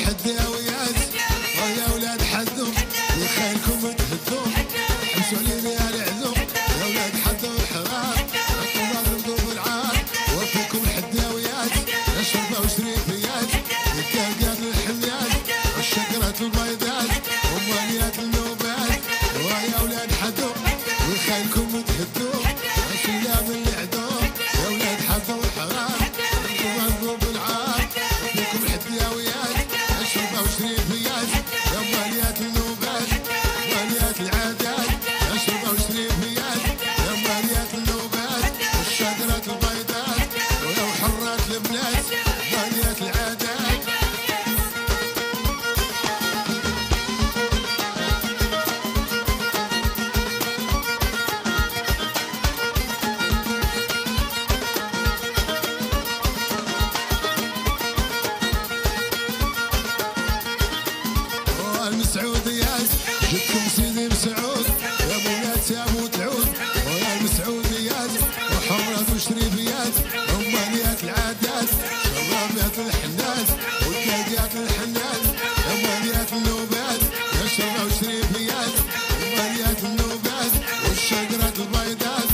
حداويات ويا ولاد حدو وخيلكم تهدوا حمسوا علينا يا العزوم يا ولاد حدو الحرام الطلاب رمضوا بالعار وفيكم الحداويات الشرطة وشريفيات الكاكات الحنيات والشقرات البيضات وماليات النوبات ويا ولاد حدو وخيلكم تهدوا الشلام اللي عدو يا ولاد حدو الحرام الطلاب رمضوا بالعار وفيكم الحداويات الشرطة وشريفيات يا ماليات النوبات ماليات العادات الشرطة وشريفيات يا ماليات النوبات والشقرات البيضات ويا حرات البنات ماليات العادات المسعوديات جدكم سيدي مسعود يا بنات يا ابو تعود ويا المسعوديات وحرات وشريفيات وماليات العادات شرابيات الحنات والكاكيات الحنات يا ماليات النوبات يا شربة وشريفيات وماليات النوبات والشقرات البيضات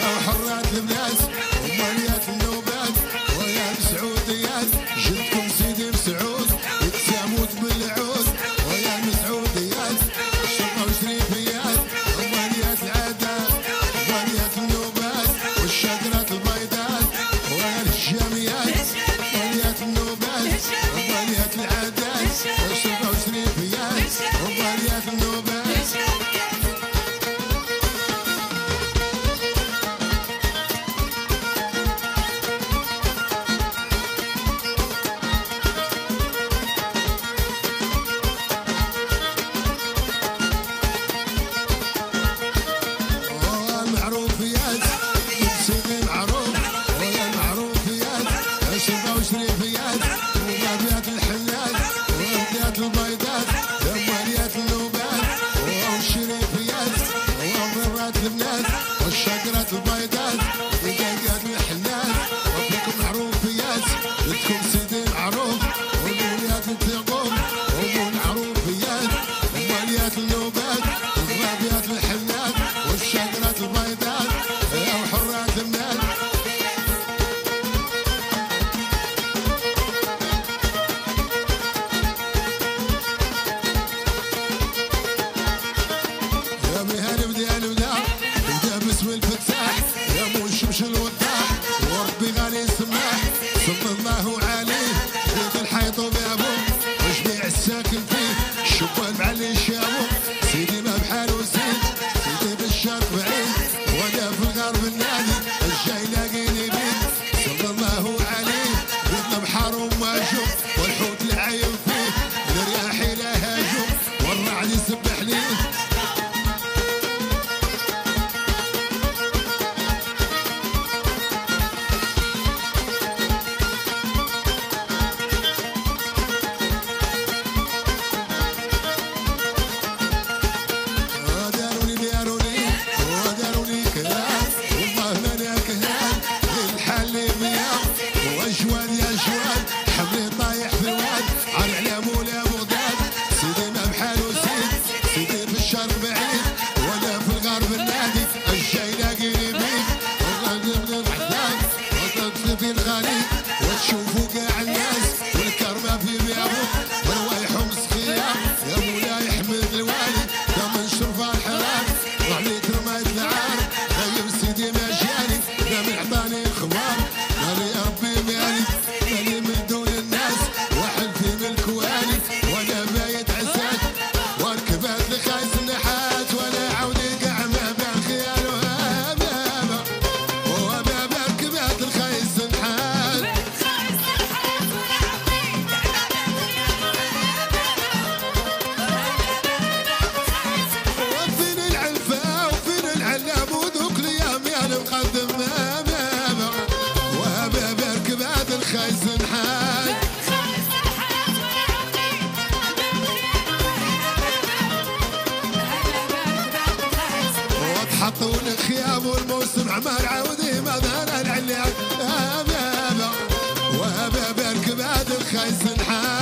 يا حرات البنات وماليات النوبات ويا المسعوديات جدكم سيدي مسعود يتساموت بالعود ويا المسعوديات الشرطة وشريفيات وماليات العادات وماليات النوبات والشقرات البيضات ويا الشاميات وماليات النوبات وماليات العادات والشرطة وشريفيات وماليات النوبات معروفيات سيدي معروف ويا المعروفيات الشرطة وشريفيات وماليات الحنات وماليات البيضات وماليات النوبات والشريفيات ومرات البنات والشقرات البيضات ودقات الحنات وفيكم معروفيات بدكم سيدي معروف وماليات التقوم ومعروفيات وماليات النوبات وماليات الحنات والشقرات البيضات يا وحرات البنات يا مهان بدأ باسم الفتاح يا مو الشمش الوضاح وربي غالي سماح صلى الله عليه بيت الحيط وبابه وجميع الساكن فيه الشبان معلي شابه سيدي ما بحال وزيد سيدي بالشرق بعيد وانا في الغرب النادي الجاي لاقيني بيه صلى الله عليه بيتنا بحر وماجو والحوت العايم فيه الرياح لا هاجو والرعد يسبح ليه في الغالي وتشوفوا كاع الناس والكرمة في بيابو وروايحهم سخية يا مولاي يحمد الوالي دام نشرف الحرام وعليك رماية العار غير سيدي ما جاني دام عطاني الخمار مالي ربي مالي مالي من دون الناس واحد في ملك والي وانا بايت عساك واركبات لخايس النحات ولا عودي كاع ما بان خيال وهابابا وهابابا ركبات الخايس النحات وفين العلفة وفين العلام وذوك الايام يا المقدم هابابا وهابابا ركبات الخايس النحات حطوا الخيام والموسم عمار عودي مدار العليا هابابا وهابابا ركبات الخايس النحات